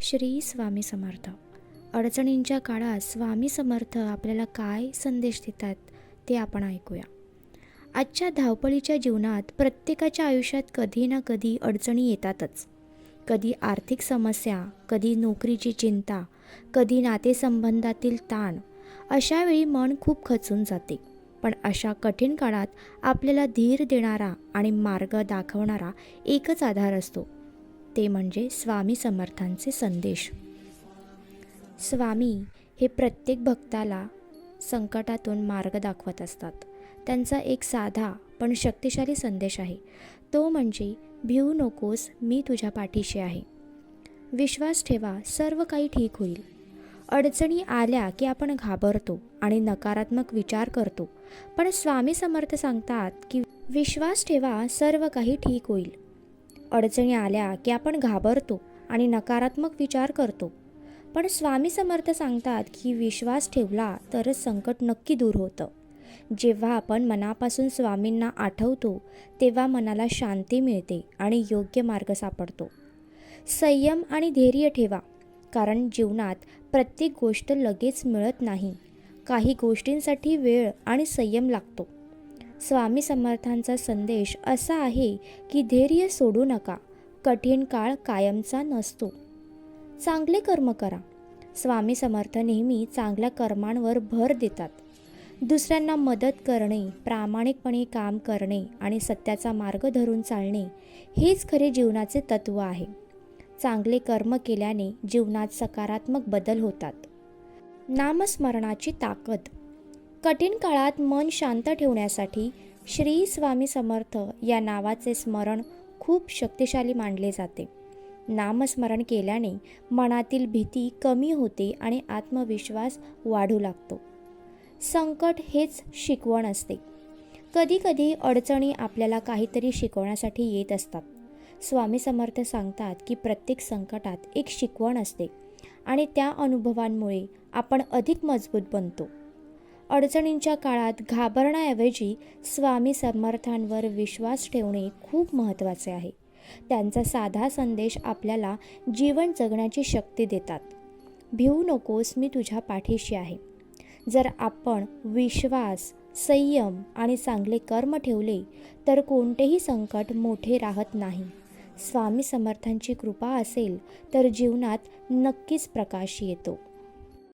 श्री स्वामी समर्थ. अडचणींच्या काळात स्वामी समर्थ आपल्याला काय संदेश देतात ते आपण ऐकूया. आजच्या धावपळीच्या जीवनात प्रत्येकाच्या आयुष्यात कधी ना कधी अडचणी येतातच. कधी आर्थिक समस्या, कधी नोकरीची चिंता, कधी नातेसंबंधातील ताण. अशा वेळी मन खूप खचून जाते. पण अशा कठीण काळात आपल्याला धीर देणारा आणि मार्ग दाखवणारा एकच आधार असतो, ते म्हणजे स्वामी समर्थांचे संदेश. स्वामी हे प्रत्येक भक्ताला संकटातून मार्ग दाखवत असतात. त्यांचा एक साधा पण शक्तिशाली संदेश आहे, तो म्हणजे भिवू नकोस, मी तुझ्या पाठीशी आहे. विश्वास ठेवा, सर्व काही ठीक होईल. अडचणी आल्या की आपण घाबरतो आणि नकारात्मक विचार करतो, पण स्वामी समर्थ सांगतात की विश्वास ठेवा, सर्व काही ठीक होईल. अडचणी आल्या की आपण घाबरतो आणि नकारात्मक विचार करतो, पण स्वामी समर्थ सांगतात की विश्वास ठेवला तरच संकट नक्की दूर होतं. जेव्हा आपण मनापासून स्वामींना आठवतो तेव्हा मनाला शांती मिळते आणि योग्य मार्ग सापडतो. संयम आणि धैर्य ठेवा, कारण जीवनात प्रत्येक गोष्ट लगेच मिळत नाही. काही गोष्टींसाठी वेळ आणि संयम लागतो. स्वामी समर्थांचा संदेश असा आहे की धैर्य सोडू नका, कठीण काळ कायमचा नसतो. चांगले कर्म करा. स्वामी समर्थ नेहमी चांगल्या कर्मांवर भर देतात. दुसऱ्यांना मदत करणे, प्रामाणिकपणे काम करणे आणि सत्याचा मार्ग धरून चालणे हेच खरे जीवनाचे तत्त्व आहे. चांगले कर्म केल्याने जीवनात सकारात्मक बदल होतात. नामस्मरणाची ताकद. कठीण काळात मन शांत ठेवण्यासाठी श्री स्वामी समर्थ या नावाचे स्मरण खूप शक्तिशाली मानले जाते. नामस्मरण केल्याने मनातील भीती कमी होते आणि आत्मविश्वास वाढू लागतो. संकट हेच शिकवण असते. कधीकधी अडचणी आपल्याला काहीतरी शिकवण्यासाठी येत असतात. स्वामी समर्थ सांगतात की प्रत्येक संकटात एक शिकवण असते आणि त्या अनुभवांमुळे आपण अधिक मजबूत बनतो. अडचणींच्या काळात घाबरण्याऐवजी स्वामी समर्थांवर विश्वास ठेवणे खूप महत्त्वाचे आहे. त्यांचा साधा संदेश आपल्याला जीवन जगण्याची शक्ती देतात. भिवू नकोस, मी तुझ्या पाठीशी आहे. जर आपण विश्वास, संयम आणि चांगले कर्म ठेवले तर कोणतेही संकट मोठे राहत नाही. स्वामी समर्थांची कृपा असेल तर जीवनात नक्कीच प्रकाश येतो.